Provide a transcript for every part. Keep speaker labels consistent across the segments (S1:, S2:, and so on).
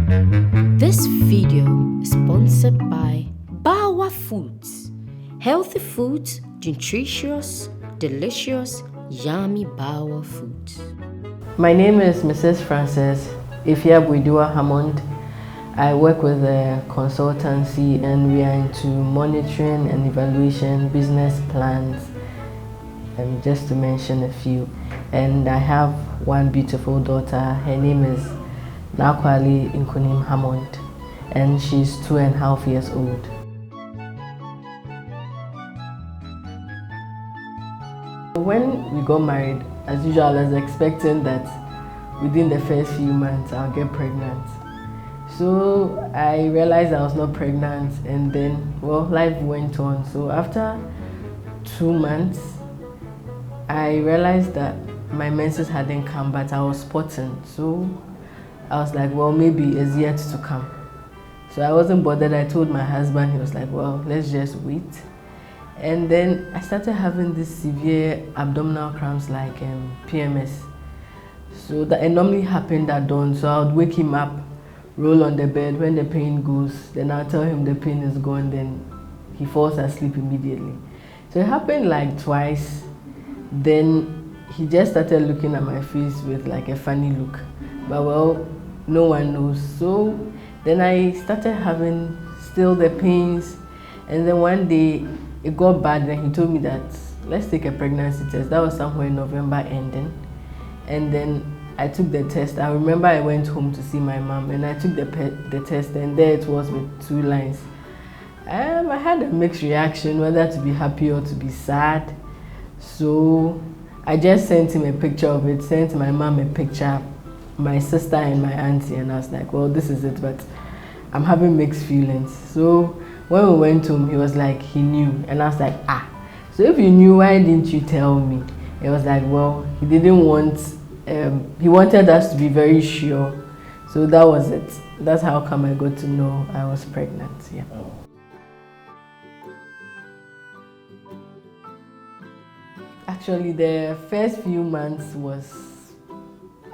S1: This video is sponsored by Baawa Foods. Healthy foods, nutritious, delicious, yummy Baawa Foods.
S2: My name is Mrs. Frances of Baawa Foods. I work with a consultancy and we are into monitoring and evaluation, business plans, just to mention a few. And I have one beautiful daughter. Her name is Nakwali Nkunim Hammond, and she's 2.5 years old. When we got married, as usual, I was expecting that within the first few months I'll get pregnant. So I realized I was not pregnant, and then, well, life went on. So after 2 months, I realized that my menses hadn't come, but I was spotting. So I was like, well, maybe it's yet to come. So I wasn't bothered. I told my husband. He was like, well, let's just wait. And then I started having this severe abdominal cramps like PMS. So that it normally happened at dawn. So I would wake him up, roll on the bed. When the pain goes, then I'll tell him the pain is gone. Then he falls asleep immediately. So it happened like twice. Then he just started looking at my face with like a funny look. But well, no one knows. So then I started having still the pains, and then one day it got bad and he told me that let's take a pregnancy test. That was somewhere in November ending. And then I took the test. I remember I went home to see my mom and I took the test, and there it was with 2 lines. I had a mixed reaction, whether to be happy or to be sad. So I just sent him a picture of it, sent my mom a picture, my sister and my auntie, and I was like, well, this is it, but I'm having mixed feelings. So when we went home, he was like, he knew, and I was like, so if you knew, why didn't you tell me? He was like, well, he didn't want, he wanted us to be very sure. So that was it. That's how come I got to know I was pregnant, yeah. Actually, the first few months was,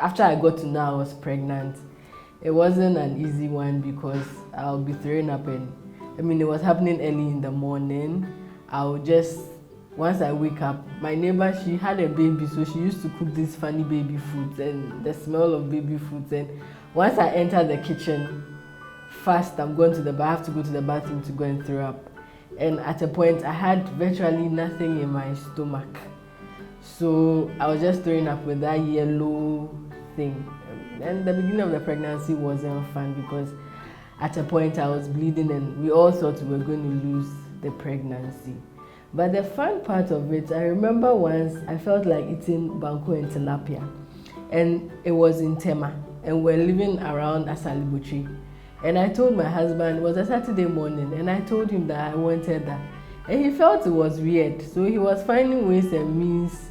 S2: after I got to know I was pregnant, it wasn't an easy one because I'll be throwing up, and it was happening early in the morning. Once I wake up, my neighbor, she had a baby, so she used to cook these funny baby foods and the smell of baby foods. And once I enter the kitchen, fast, I have to go to the bathroom to go and throw up. And at a point, I had virtually nothing in my stomach. So I was just throwing up with that yellow thing. And the beginning of the pregnancy wasn't fun because at a point I was bleeding and we all thought we were going to lose the pregnancy. But the fun part of it, I remember once I felt like eating banku and tilapia, and it was in Tema, and we're living around Asalibuchi. And I told my husband, it was a Saturday morning, and I told him that I wanted that. And he felt it was weird, so he was finding ways and means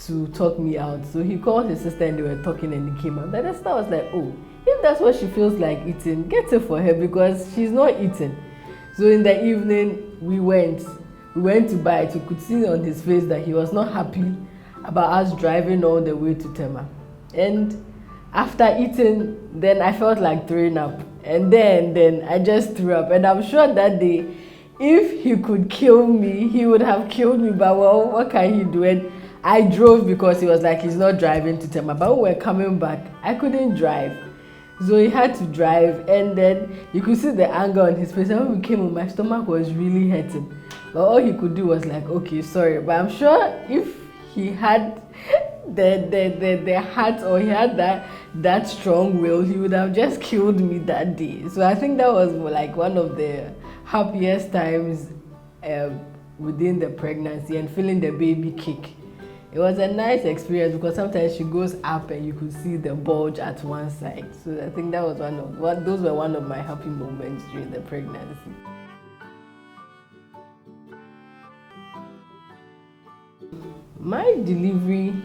S2: to talk me out. So he called his sister and they were talking, and he came out. The sister was like, oh, if that's what she feels like eating, get it for her because she's not eating. So in the evening, we went to buy it. You could see on his face that he was not happy about us driving all the way to Tema. And after eating, then I felt like throwing up. And then I just threw up. And I'm sure that day, if he could kill me, he would have killed me. But well, what can he do? And I drove because he was like, he's not driving to Tema. But when we were coming back, I couldn't drive. So he had to drive. And then you could see the anger on his face. And when we came home, my stomach was really hurting. But all he could do was like, okay, sorry. But I'm sure if he had the heart, or he had that strong will, he would have just killed me that day. So I think that was like one of the happiest times within the pregnancy, and feeling the baby kick. It was a nice experience because sometimes she goes up and you could see the bulge at one side. So I think that was those were one of my happy moments during the pregnancy. My delivery,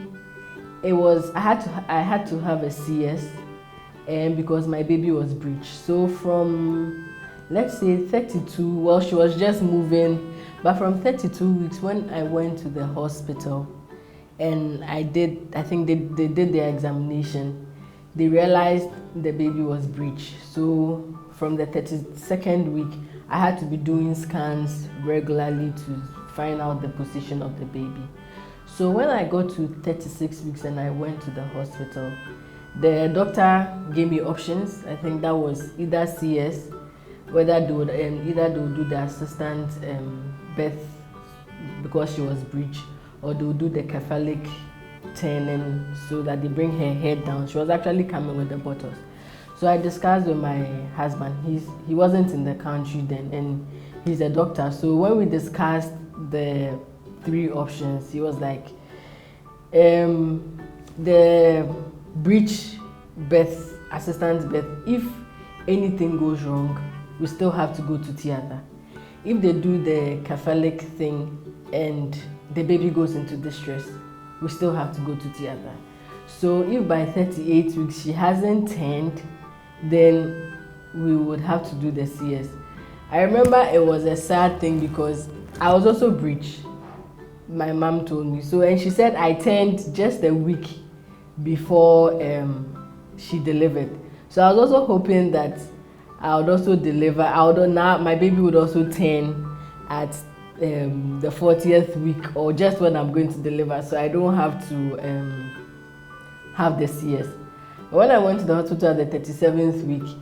S2: I had to have a CS, and because my baby was breech. So from, let's say 32, well, she was just moving, but from 32 weeks when I went to the hospital, and I think they did their examination, they realized the baby was breech. So from the 32nd week, I had to be doing scans regularly to find out the position of the baby. So when I got to 36 weeks and I went to the hospital, the doctor gave me options. I think that was either CS, whether they would either they would do the assistant birth because she was breech, or they would do the cephalic turning so that they bring her head down. She was actually coming with the bottles. So I discussed with my husband. He wasn't in the country then, and he's a doctor. So when we discussed the 3 options, he was like, the breech birth, assistant birth, if anything goes wrong, we still have to go to theater. If they do the cephalic thing and the baby goes into distress, we still have to go to theater. So if by 38 weeks she hasn't turned, then we would have to do the CS. I remember it was a sad thing because I was also breech. My mom told me so, and she said I turned just a week before she delivered. So I was also hoping that I would also deliver. Now my baby would also turn at the 40th week, or just when I'm going to deliver, so I don't have to have the CS. When I went to the hospital at the 37th week,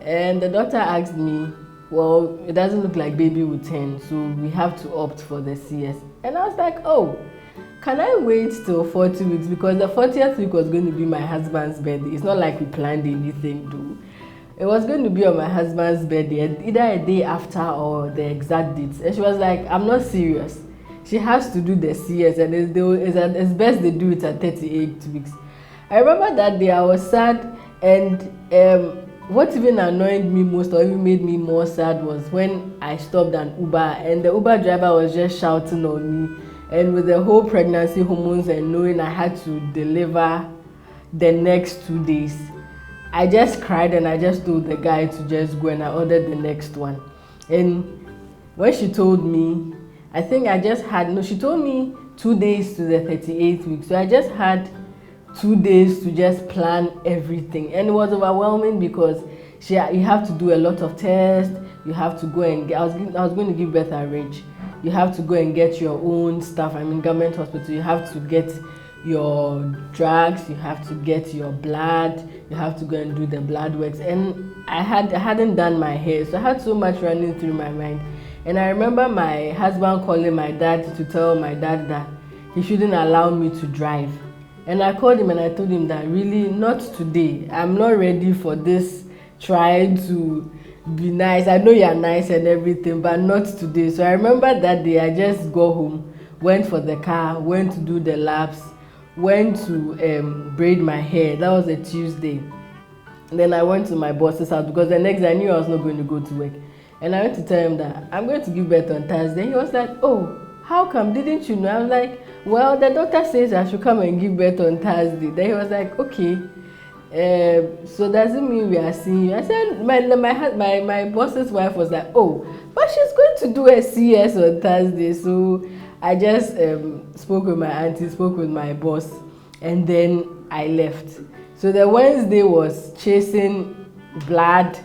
S2: and the doctor asked me, well, it doesn't look like baby will turn, so we have to opt for the CS. And I was like, oh, can I wait till 40 weeks? Because the 40th week was going to be my husband's birthday. It's not like we planned anything, though. It was going to be on my husband's birthday, either a day after or the exact date. And she was like, I'm not serious. She has to do the CS, and it's best they do it at 38 weeks. I remember that day I was sad, and what even annoyed me most, or even made me more sad, was when I stopped an Uber and the Uber driver was just shouting on me, and with the whole pregnancy hormones and knowing I had to deliver the next 2 days, I just cried and I just told the guy to just go, and I ordered the next one. And when she told me, I think I just had, no, she told me 2 days to the 38th week, so I just had 2 days to just plan everything, and it was overwhelming because you have to do a lot of tests. You have to go and get, I was going to give birth at Ridge. You have to go and get your own stuff. I mean, government hospital. You have to get your drugs. You have to get your blood. You have to go and do the blood works. And I hadn't done my hair, so I had so much running through my mind. And I remember my husband calling my dad to tell my dad that he shouldn't allow me to drive. And I called him and I told him that really not today. I'm not ready for this trying to be nice. I know you're nice and everything, but not today. So I remember that day I just go home, went for the car, went to do the laps, went to braid my hair. That was a Tuesday. And then I went to my boss's house because the next day I knew I was not going to go to work. And I went to tell him that I'm going to give birth on Thursday. He was like, oh, how come? Didn't you know? I was like, well, the doctor says I should come and give birth on Thursday. Then he was like, okay. So does it mean we are seeing you? I said, my boss's wife was like, oh, but she's going to do a CS on Thursday. So I just spoke with my auntie, spoke with my boss, and then I left. So the Wednesday was chasing blood,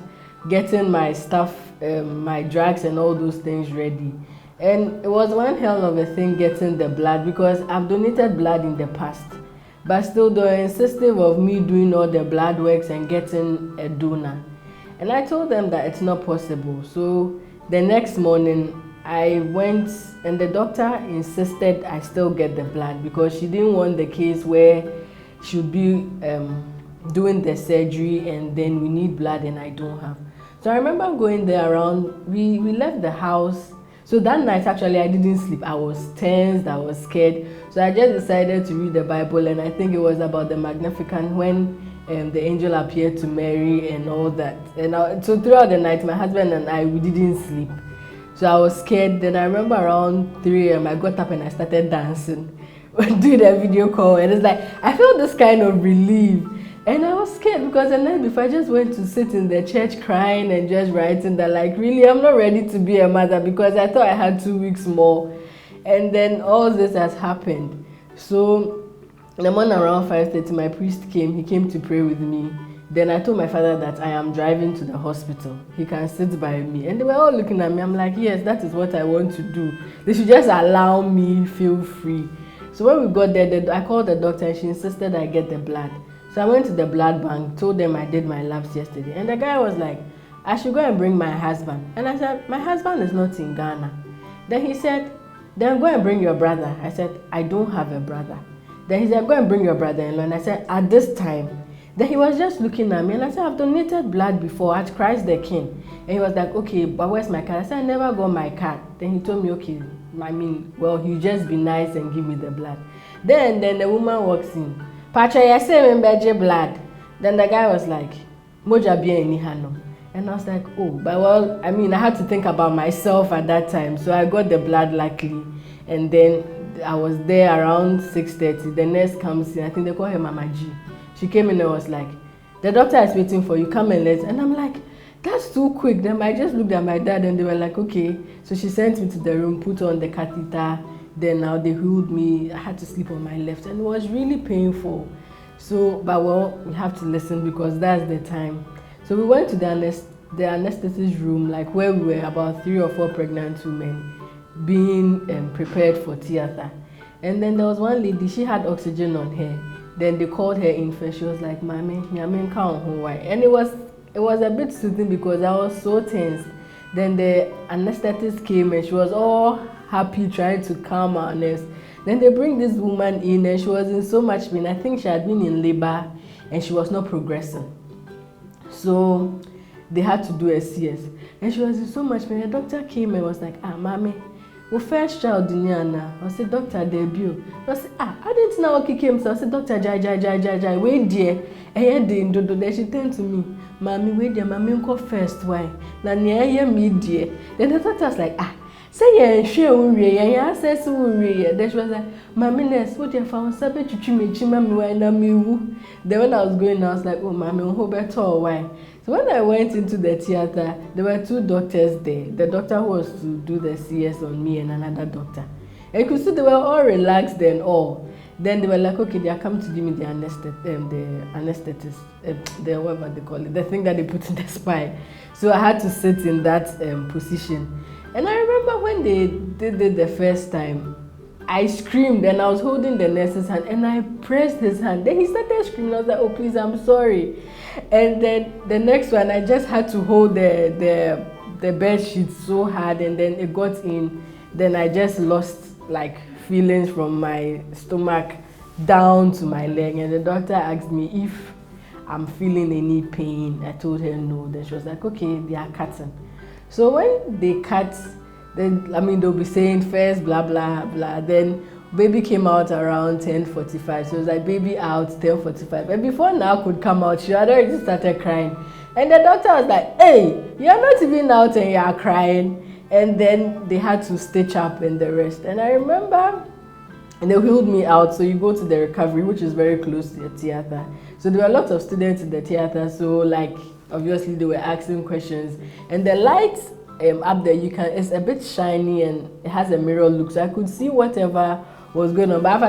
S2: getting my stuff, my drugs and all those things ready. And it was one hell of a thing getting the blood, because I've donated blood in the past. But still they were insisting of me doing all the blood works and getting a donor. And I told them that it's not possible. So the next morning I went, and the doctor insisted I still get the blood because she didn't want the case where she would be doing the surgery and then we need blood and I don't have. So I remember going there around, we left the house. So that night actually I didn't sleep. I was tensed, I was scared. So I just decided to read the Bible, and I think it was about the Magnificat when the angel appeared to Mary and all that. And so throughout the night, my husband and I, we didn't sleep. So I was scared. Then I remember around 3 a.m. I got up and I started dancing, doing a video call, and it's like I felt this kind of relief. And I was scared because the night before I just went to sit in the church crying and just writing that like really I'm not ready to be a mother because I thought I had 2 weeks more. And then all this has happened. So In the morning around 5:30, my priest came. He came to pray with me. Then I told my father that I am driving to the hospital. He can sit by me. And they were all looking at me. I'm like, yes, that is what I want to do. They should just allow me feel free. So when we got there, I called the doctor and she insisted I get the blood. So I went to the blood bank, told them I did my labs yesterday. And the guy was like, I should go and bring my husband. And I said, my husband is not in Ghana. Then he said, then go and bring your brother. I said, I don't have a brother. Then he said, go and bring your brother-in-law. And I said, at this time. Then he was just looking at me and I said, I've donated blood before at Christ the King. And he was like, okay, but where's my card? I said, I never got my card. Then he told me, okay, well, you just be nice and give me the blood. Then the woman walks in. Pacha, I say, blood. Then the guy was like, Moja bien ini hano. And I was like, oh, but well, I had to think about myself at that time. So I got the blood luckily. And then I was there around 6:30. The nurse comes in. I think they call her Mama G. She came in and was like, the doctor is waiting for you, come and let's. And I'm like, that's too quick. Then I just looked at my dad and they were like, okay. So she sent me to the room, put on the catheter. Then now they healed me. I had to sleep on my left and it was really painful. So, but well, we have to listen because that's the time. So we went to the anesthetist room, like where we were about 3 or 4 pregnant women being prepared for theater. And then there was one lady, she had oxygen on her. Then they called her in first. She was like, Mommy, and it was a bit soothing because I was so tense. Then the anesthetist came and she was all happy trying to calm our nurse. Then they bring this woman in and she was in so much pain. I think she had been in labor and she was not progressing. So they had to do a CS. And she was in so much pain. The doctor came and was like, Mommy, the first child Diana. I said, Doctor debut. I said, I didn't know what he came. So I said, Doctor Jai, wait dear. Then she turned to me, Mommy, wait dear, Mommy go first. Why? Na near me dear. Then the doctor was like, say yeah, sure, yeah, says then she was like, Mommy, nurse, what you found? Sabe chuchi Mommy, why na me woo? Then when I was going, I was like, oh, Mommy, who better why? So when I went into the theater, there were 2 doctors there. The doctor who was to do the CS on me and another doctor. And you could see they were all relaxed and all. Then they were like, okay, they are coming to give me the anesthetist, the whatever they call it, the thing that they put in the spine. So I had to sit in that position. And I remember when they did it the first time, I screamed and I was holding the nurse's hand and I pressed his hand. Then he started screaming. I was like, oh, please, I'm sorry. And then the next one, I just had to hold the bed sheet so hard and then it got in. Then I just lost like feelings from my stomach down to my leg. And the doctor asked me if I'm feeling any pain. I told her no. Then she was like, okay, they are cutting. So when they cut, then they'll be saying first blah blah blah. Then baby came out around 10:45. So it was like baby out 10:45. And before now could come out, she had already started crying. And the doctor was like, hey, you're not even out and you're crying. And then they had to stitch up and the rest. And I remember, and they wheeled me out. So you go to the recovery, which is very close to the theater. So there were lots of students in the theater. So like obviously they were asking questions. And the lights up there, it's a bit shiny and it has a mirror look, so I could see whatever was going on. But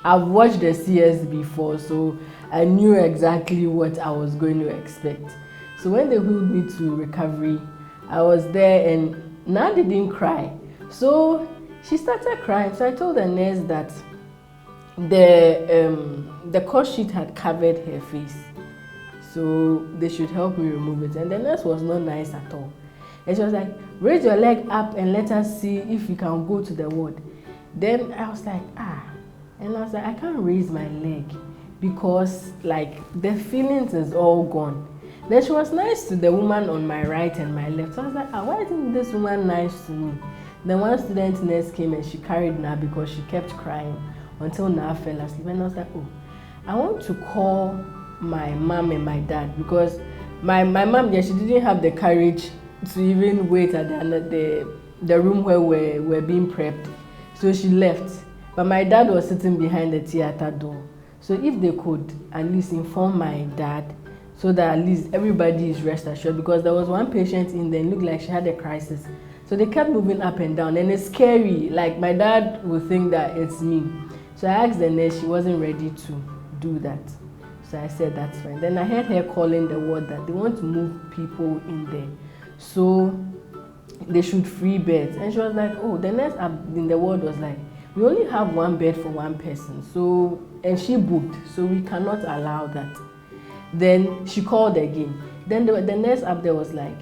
S2: I've watched the CS before, so I knew exactly what I was going to expect. So when they wheeled me to recovery, I was there and Nadi didn't cry. So she started crying. So I told the nurse that the cord sheet had covered her face, so they should help me remove it. And the nurse was not nice at all. And she was like, raise your leg up and let us see if you can go to the ward. Then I was like, And I was like, I can't raise my leg because like the feelings is all gone. Then she was nice to the woman on my right and my left. So I was like, why isn't this woman nice to me? Then one student nurse came and she carried Na because she kept crying until Na fell asleep. And I was like, oh, I want to call my mom and my dad because my mom, she didn't have the courage to even wait at the room where we're being prepped. So she left. But my dad was sitting behind the theater door. So if they could at least inform my dad so that at least everybody is rest assured, because there was one patient in there, it looked like she had a crisis. So they kept moving up and down and it's scary. Like my dad would think that it's me. So I asked the nurse, she wasn't ready to do that. So I said, that's fine. Then I heard her calling the ward that they want to move people in there. So they should free beds. And she was like, oh, the nurse in the ward was like, we only have one bed for one person. So, and she booked, so we cannot allow that. Then she called again. Then the nurse up there was like,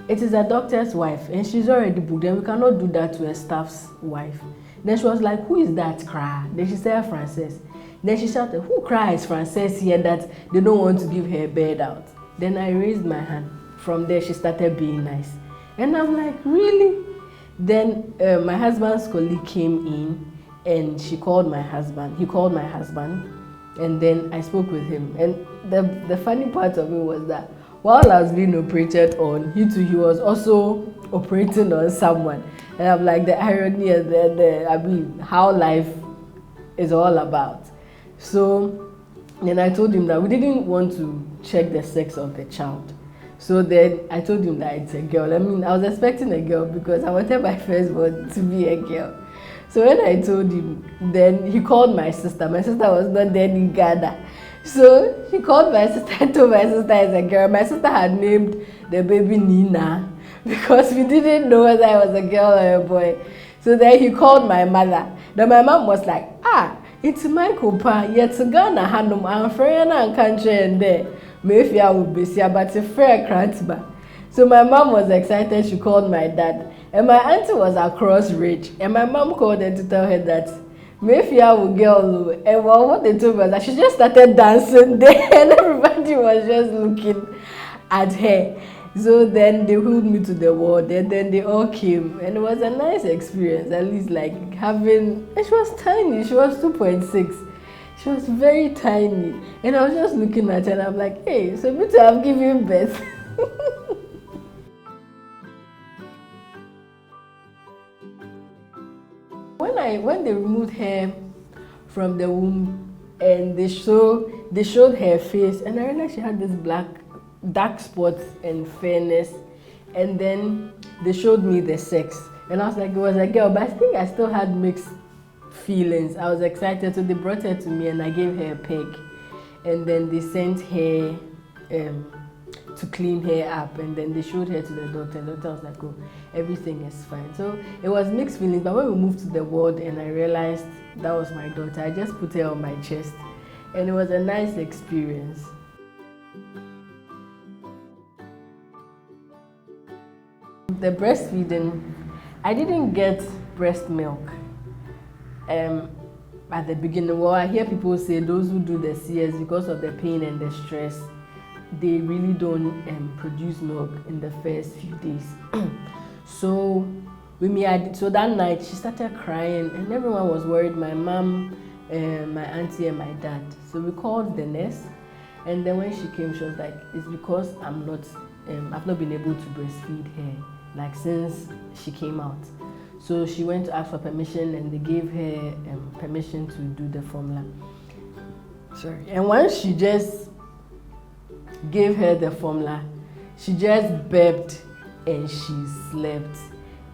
S2: it is a doctor's wife and she's already booked and we cannot do that to a staff's wife. Then she was like, who is that cry? Then she said, Frances. Then she shouted, who cries Frances here that they don't want to give her a bed out? Then I raised my hand. From there she started being nice. And I'm like, really? Then my husband's colleague came in and she called my husband. He called my husband and then I spoke with him. And the funny part of it was that while I was being operated on, he was also operating on someone. And I'm like, the irony and how life is all about. So then I told him that we didn't want to check the sex of the child. So then I told him that it's a girl. I mean, I was expecting a girl because I wanted my firstborn to be a girl. So when I told him, then he called my sister. My sister was not there in Ghana. So he called my sister and told my sister it's a girl. My sister had named the baby Nina because we didn't know whether it was a girl or a boy. So then he called my mother. Then my mom was like, it's Michael Pa, yet Ghana Hanum, and Freyana and country and there. Maybe I would be here, but a fair crantba. So my mom was excited, she called my dad. And my auntie was across ridge. And my mom called her to tell her that maybe I would girl. And well, what they told me was that she just started dancing there and everybody was just looking at her. So then they wheeled me to the ward and then they all came and it was a nice experience, at least like having, and she was tiny, she was 2.6. She was very tiny and I was just looking at her and I'm like, hey, so me too, I've given birth. When they removed her from the womb and they showed her face and I realized she had this dark spots and fairness, and then they showed me the sex and I was like, it was a girl, but I think I still had mixed feelings. I was excited, so they brought her to me and I gave her a peg and then they sent her to clean her up and then they showed her to the doctor and the doctor was like, oh, everything is fine. So it was mixed feelings, but when we moved to the ward and I realized that was my daughter, I just put her on my chest and it was a nice experience. The breastfeeding, I didn't get breast milk at the beginning. Well, I hear people say those who do the CS, because of the pain and the stress, they really don't produce milk in the first few days. So with me, so that night she started crying and everyone was worried, my mom, my auntie and my dad. So we called the nurse and then when she came, she was like, it's because I've not been able to breastfeed her, like since she came out. So she went to ask for permission and they gave her permission to do the formula. Sorry. And once she just gave her the formula, she just burped and she slept.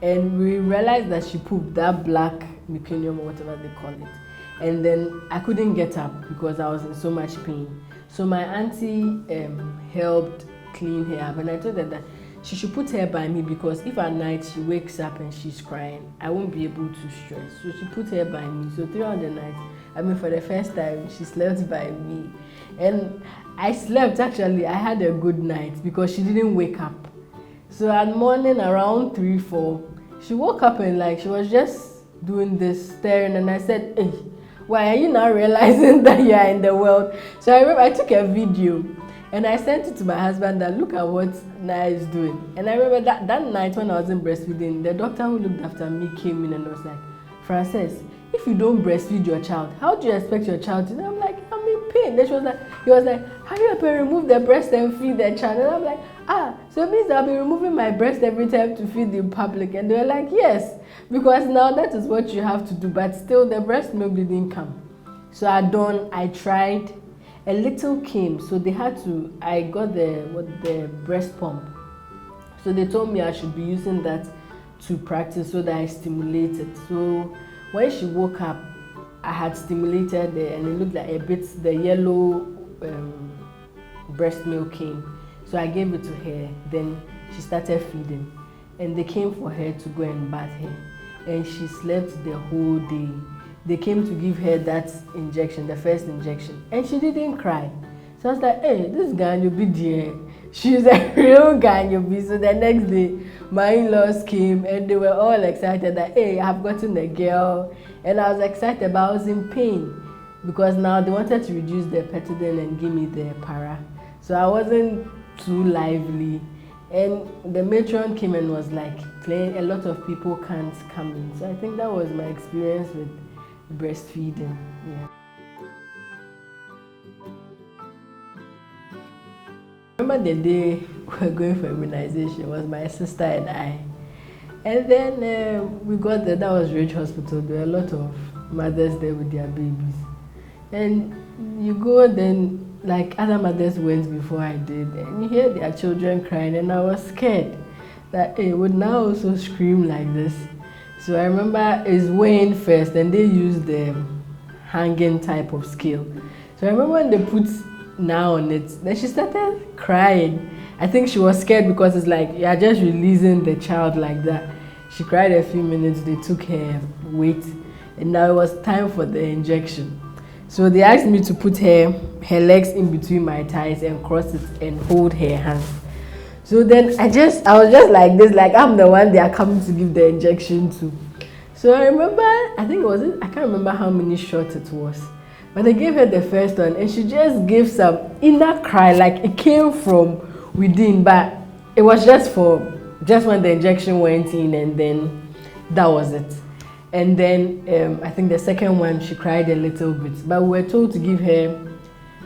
S2: And we realized that she pooped that black meconium or whatever they call it. And then I couldn't get up because I was in so much pain. So my auntie helped clean her up and I told her that she should put her by me because if at night she wakes up and she's crying, I won't be able to stress. So she put her by me. So throughout the night, for the first time, she slept by me. And I slept, actually, I had a good night because she didn't wake up. So at morning around 3, 4, she woke up and like she was just doing this, staring, and I said, hey, why are you now realizing that you are in the world? So I remember I took a video and I sent it to my husband that look at what Naya is doing. And I remember that night when I was in breastfeeding, the doctor who looked after me came in and was like, Frances, if you don't breastfeed your child, how do you expect your child to? And I'm like, I'm in pain. Then he was like, hurry up and remove the breast and feed the child. And I'm like, so it means I'll be removing my breast every time to feed the public. And they were like, yes, because now that is what you have to do. But still, the breast milk didn't come. So I tried. A little came, so they had to, I got the breast pump. So they told me I should be using that to practice so that I stimulate it. So when she woke up, I had stimulated there, and it looked like a bit, the yellow breast milk came. So I gave it to her, then she started feeding. And they came for her to go and bath her. And she slept the whole day. They came to give her that injection, the first injection, and she didn't cry. So I was like, hey, this Ghanaian be dear. She's a real Ghanaian. So the next day, my in-laws came and they were all excited that, hey, I've gotten a girl. And I was excited, but I was in pain because now they wanted to reduce the petidin and give me the para. So I wasn't too lively. And the matron came and was like, a lot of people can't come in. So I think that was my experience with breastfeeding. Yeah. I remember the day we were going for immunization. It was my sister and I. And then we got there. That was Ridge Hospital. There were a lot of mothers there with their babies. And you go then, like other mothers went before I did, and you hear their children crying, and I was scared that it would now also scream like this. So I remember it's weighing first, and they used the hanging type of scale. So I remember when they put now on it, then she started crying. I think she was scared because it's like you're just releasing the child like that. She cried a few minutes, they took her weight, and now it was time for the injection. So they asked me to put her legs in between my thighs and cross it and hold her hands. So then I was just like this, like I'm the one they are coming to give the injection to. So I remember, I can't remember how many shots it was, but they gave her the first one and she just gave some inner cry, like it came from within, but it was just when the injection went in, and then that was it. And then I think the second one, she cried a little bit, but we were told to give her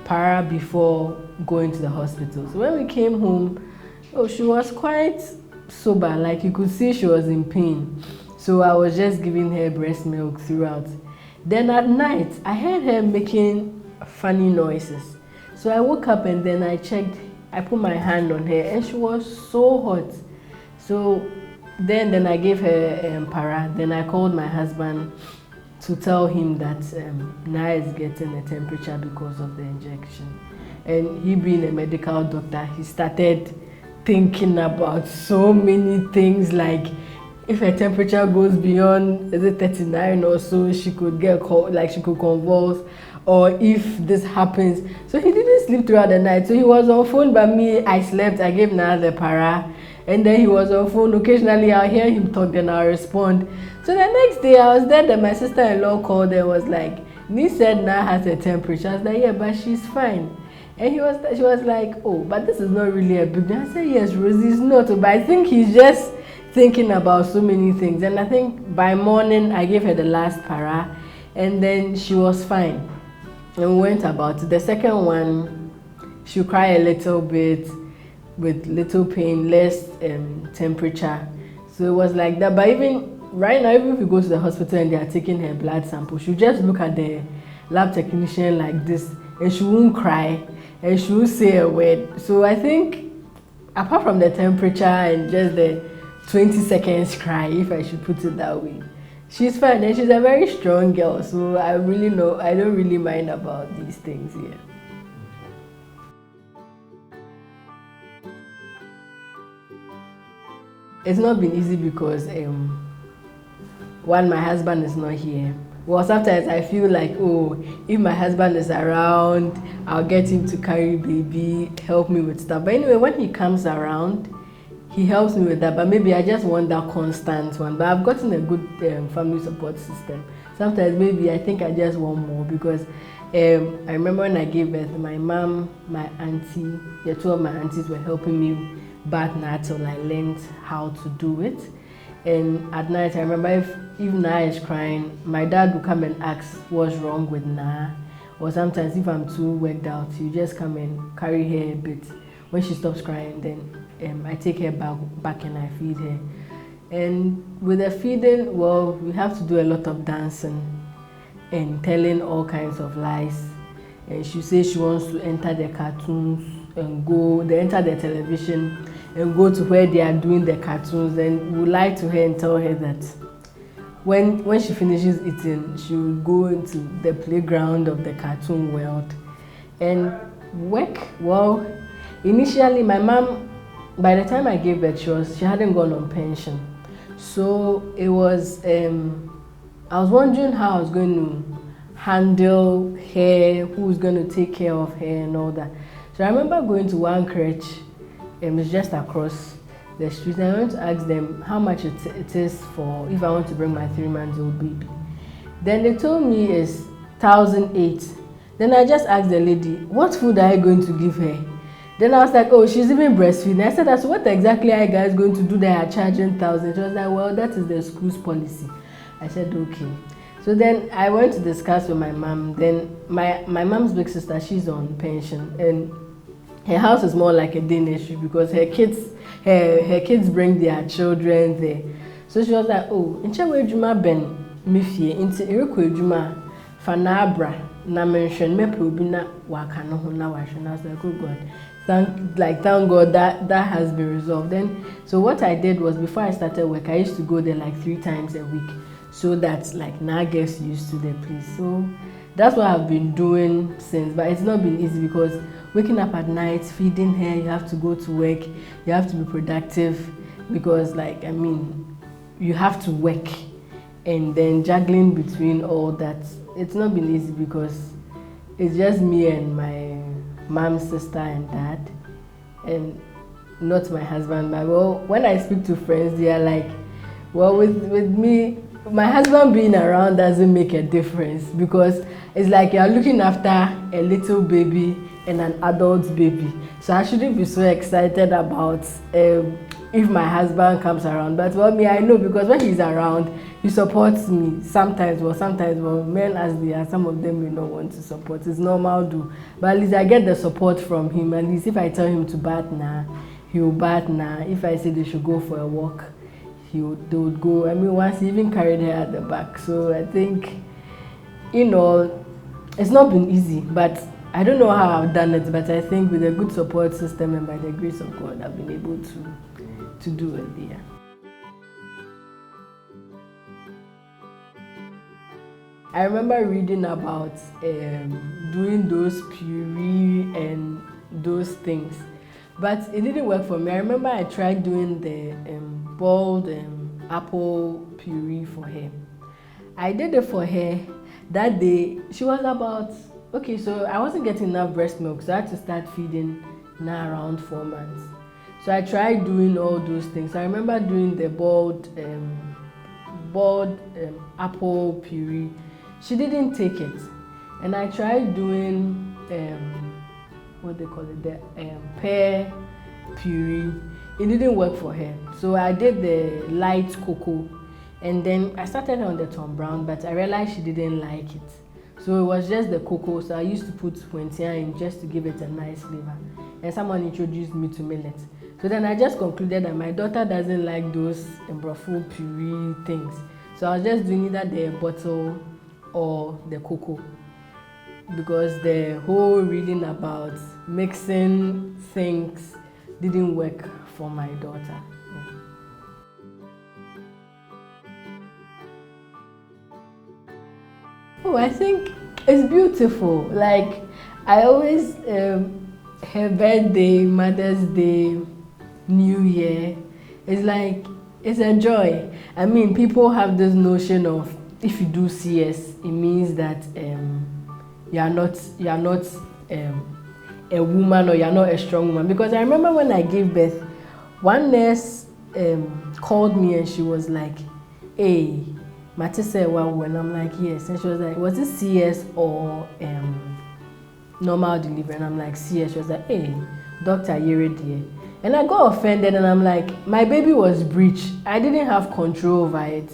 S2: para before going to the hospital. So when we came home, she was quite sober, like you could see she was in pain. So I was just giving her breast milk throughout. Then at night, I heard her making funny noises. So I woke up and then I checked, I put my hand on her and she was so hot. So then I gave her para. Then I called my husband to tell him that Naya is getting a temperature because of the injection. And he being a medical doctor, he started thinking about so many things, like if her temperature goes beyond, is it 39 or so, she could get cold, like she could convulse, or if this happens. So he didn't sleep throughout the night. So he was on phone by me, I slept, I gave Naya the para. And then he was on phone. Occasionally I'll hear him talk, then I'll respond. So the next day I was there, then my sister-in-law called and was like, Ni said Naya has a temperature. I was like, yeah, but she's fine. And she was like, oh, but this is not really a big deal. I said, yes, Rosie, it's not. But I think he's just thinking about so many things. And I think by morning I gave her the last para, and then she was fine. And we went about it. The second one, she'll cry a little bit, with little pain, less temperature. So it was like that. But even right now, even if we go to the hospital and they are taking her blood sample, she'll just look at the lab technician like this, and she won't cry, and she won't say a word. So I think, apart from the temperature and just the 20 seconds cry, if I should put it that way, she's fine, and she's a very strong girl. So I don't really mind about these things here. It's not been easy because one, my husband is not here. Well, sometimes I feel like, oh, if my husband is around, I'll get him to carry baby, help me with stuff. But anyway, when he comes around, he helps me with that. But maybe I just want that constant one. But I've gotten a good family support system. Sometimes maybe I think I just want more, because I remember when I gave birth, my mom, my auntie, two of my aunties were helping me bath Naya till I learned how to do it. And at night, I remember if Naya is crying, my dad would come and ask what's wrong with Naya. Or sometimes if I'm too worked out, you just come and carry her a bit. When she stops crying, then I take her back and I feed her. And with the feeding, well, we have to do a lot of dancing and telling all kinds of lies. And she says she wants to enter the cartoons and enter the television and go to where they are doing the cartoons, and we lie to her and tell her that when she finishes eating, she will go into the playground of the cartoon world and work. Well, initially my mom, by the time I gave birth, she hadn't gone on pension. So it was, I was wondering how I was going to handle her, who was going to take care of her and all that. So I remember going to one crèche, it's just across the street, and I went to ask them how much it is for if I want to bring my 3-month-old baby. Then they told me it's 1,008. Then I just asked the lady, what food are you going to give her? Then I was like, oh, she's even breastfeeding. I said, that's what exactly are you guys going to do that are charging 1,000? She was like, well, that is the school's policy. I said, okay. So then I went to discuss with my mom. Then my mom's big sister, she's on pension, and her house is more like a day nursery because her kids bring their children there. So she was like, oh, in Chewe Juma Ben Mifie, into Iriko Juma, Fanabra, na mention me probina wakano na washin. I was like, oh God. Thank God that has been resolved. Then so what I did was, before I started work, I used to go there like 3 times a week, so that like now gets used to the place. So that's what I've been doing since, but it's not been easy because waking up at night, feeding her, you have to go to work, you have to be productive because you have to work, and then juggling between all that. It's not been easy because it's just me and my mom's sister and dad, and not my husband. But well, when I speak to friends, they are like, well, with me, my husband being around doesn't make a difference because it's like you're looking after a little baby and an adult baby. So I shouldn't be so excited about if my husband comes around. But well, me, I know because when he's around, he supports me. Sometimes, men as they are, some of them may not want to support. It's normal do. But at least I get the support from him. At least if I tell him to bath now, he will bath now. If I say they should go for a walk, they would go. Once he even carried her at the back. So I think, it's not been easy, but I don't know how I've done it, but I think with a good support system and by the grace of God, I've been able to do it there. I remember reading about doing those puree and those things, but it didn't work for me. I remember I tried doing the boiled apple puree for her. I did it for her. That day, she was about, okay, so I wasn't getting enough breast milk, so I had to start feeding now around 4 months. So I tried doing all those things. I remember doing the boiled apple puree. She didn't take it. And I tried doing, what they call it, the pear puree. It didn't work for her. So I did the light cocoa. And then I started on the Tom Brown, but I realized she didn't like it. So it was just the cocoa. So I used to put Quentia in just to give it a nice flavor. And someone introduced me to millet. So then I just concluded that my daughter doesn't like those embroiled puree things. So I was just doing either the bottle or the cocoa, because the whole reading about mixing things didn't work for my daughter. Oh, I think it's beautiful. Like I always, her birthday, Mother's Day, New Year, it's like, it's a joy. People have this notion of if you do CS, it means that you are not a woman, or you are not a strong woman. Because I remember when I gave birth, one nurse called me and she was like, hey, Matisse, and I'm like, yes. And she was like, was it CS or normal delivery? And I'm like, CS. She was like, hey, Dr. Yeredier. And I got offended and I'm like, my baby was breech. I didn't have control over it.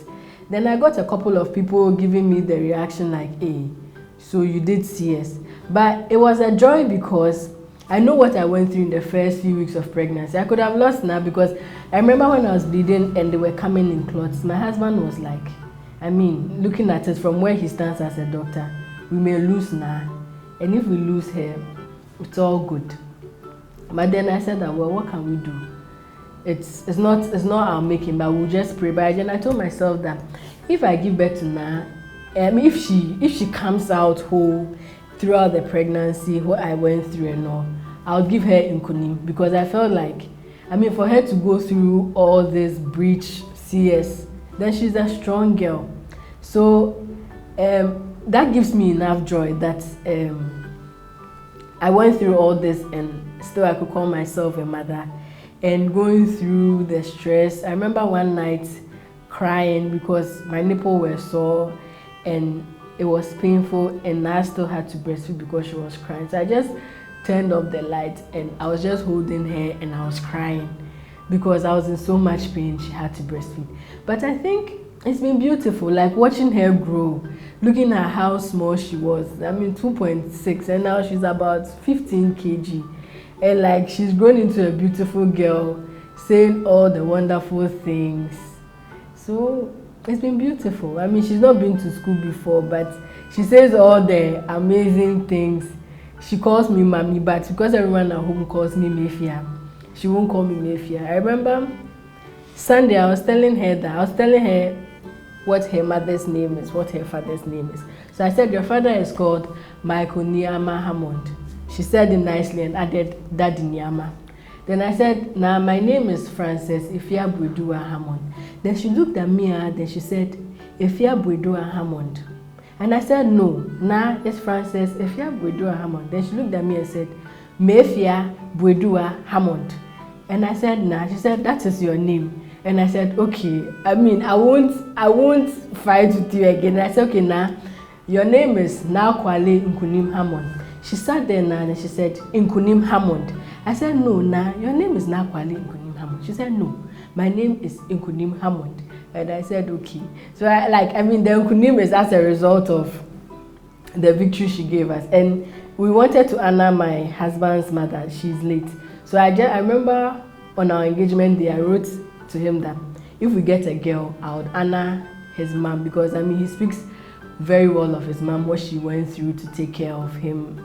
S2: Then I got a couple of people giving me the reaction like, hey, so you did CS. But it was a joy because I know what I went through in the first few weeks of pregnancy. I could have lost now because I remember when I was bleeding and they were coming in clots. My husband was like, looking at it from where he stands as a doctor, we may lose now. And if we lose her, it's all good. But then I said that, well, what can we do? It's not our making, but we'll just pray. But then I told myself that if I give birth to Na, if she comes out whole throughout the pregnancy, what I went through and all, I'll give her Nkunim, because I felt like, for her to go through all this breach CS, then she's a strong girl. So that gives me enough joy that I went through all this and still I could call myself a mother. And going through the stress, I remember one night crying because my nipple were sore and it was painful, and I still had to breastfeed because she was crying. So I just turned off the light and I was just holding her and I was crying because I was in so much pain. She had to breastfeed. But I think it's been beautiful, like watching her grow, looking at how small she was. 2.6, and now she's about 15 kg. And like she's grown into a beautiful girl, saying all the wonderful things. So it's been beautiful. She's not been to school before, but she says all the amazing things. She calls me Mommy, but because everyone at home calls me Mefia, she won't call me Mefia. I remember Sunday I was telling her what her mother's name is, what her father's name is. So I said, your father is called Michael Niama Hammond. She said it nicely and added Daddy Niama. Then I said, now my name is Frances Ifia Bwedua Hammond. Then she looked at me and then she said, Ifia Bwedua Hammond. And I said, no, it's Frances Ifia Bwedua Hammond. Then she looked at me and said, Mefia Bwedua Hammond. And I said, nah. She said, that is your name. And I said, okay. I won't fight with you again. And I said, okay, your name is Kwale Nkunim Hammond. She sat there and she said, Nkunim Hammond. I said, no, your name is Kwale Nkunim Hammond. She said, no, my name is Nkunim Hammond. And I said, okay. So the Nkunim is as a result of the victory she gave us. And we wanted to honor my husband's mother. She's late. So I remember on our engagement day, I wrote to him that if we get a girl, I would honor his mom, because he speaks very well of his mom, what she went through to take care of him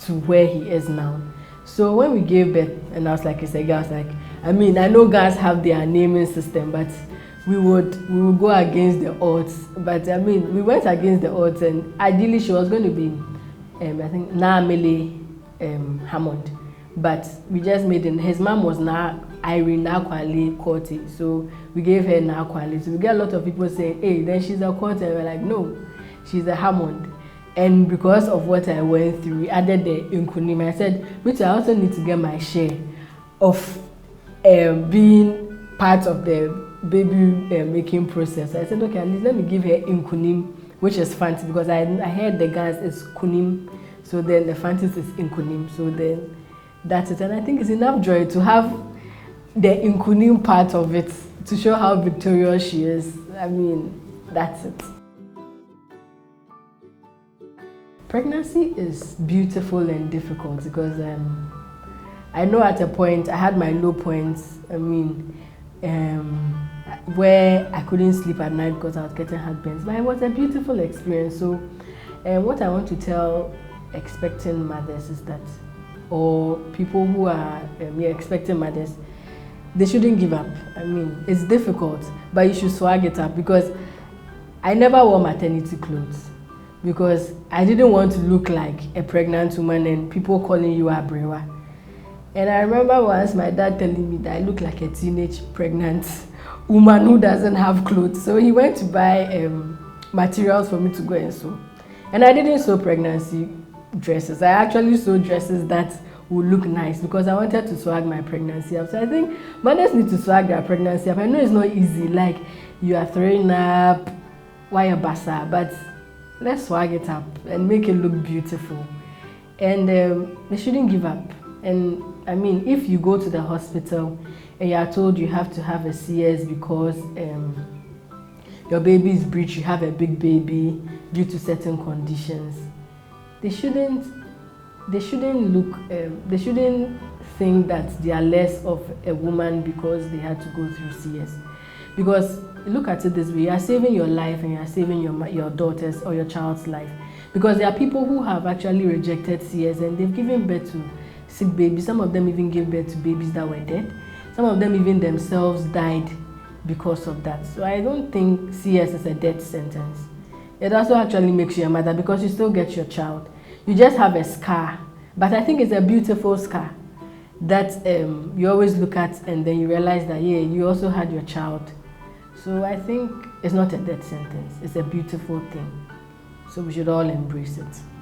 S2: to where he is now. So when we gave birth, and I was like, it's a girl, I was like, I know guys have their naming system, but we would go against the odds. But we went against the odds, and ideally she was going to be, I think, Naamele Hammond. But we just made it. His mom was Irene Kwale Korte, so we gave her Kwale. So we get a lot of people saying, hey, then she's a Korte. And we're like, no, she's a Hammond. And because of what I went through, we added the Nkunim. I said, which I also need to get my share of being part of the baby making process. I said, okay, at least let me give her Nkunim, which is fancy, because I heard the guys is Kunim, so then the fancy is Nkunim. So then that's it. And I think it's enough joy to have the Nkunim part of it to show how victorious she is. That's it. Pregnancy is beautiful and difficult because I know at a point I had my low points. Where I couldn't sleep at night because I was getting heartburns. But it was a beautiful experience. So, what I want to tell expecting mothers is that, or people who are expecting mothers, they shouldn't give up. It's difficult, but you should swag it up, because I never wore maternity clothes because I didn't want to look like a pregnant woman and people calling you a brewer. And I remember once my dad telling me that I look like a teenage pregnant woman who doesn't have clothes. So he went to buy materials for me to go and sew. And I didn't sew pregnancy dresses. I actually sewed dresses that would look nice because I wanted to swag my pregnancy up. So I think mothers need to swag their pregnancy up. I know it's not easy, like you are throwing up, wire basa, but let's swag it up and make it look beautiful. And they shouldn't give up. And if you go to the hospital and you are told you have to have a CS because your baby is breech, you have a big baby due to certain conditions, they shouldn't think that they are less of a woman because they had to go through CS. Because look at it this way, you are saving your life and you are saving your daughter's or your child's life. Because there are people who have actually rejected CS and they've given birth to sick babies. Some of them even gave birth to babies that were dead. Some of them even themselves died because of that. So I don't think CS is a death sentence. It also actually makes you a mother because you still get your child. You just have a scar, but I think it's a beautiful scar that you always look at, and then you realize that, yeah, you also had your child. So I think it's not a death sentence. It's a beautiful thing. So we should all embrace it.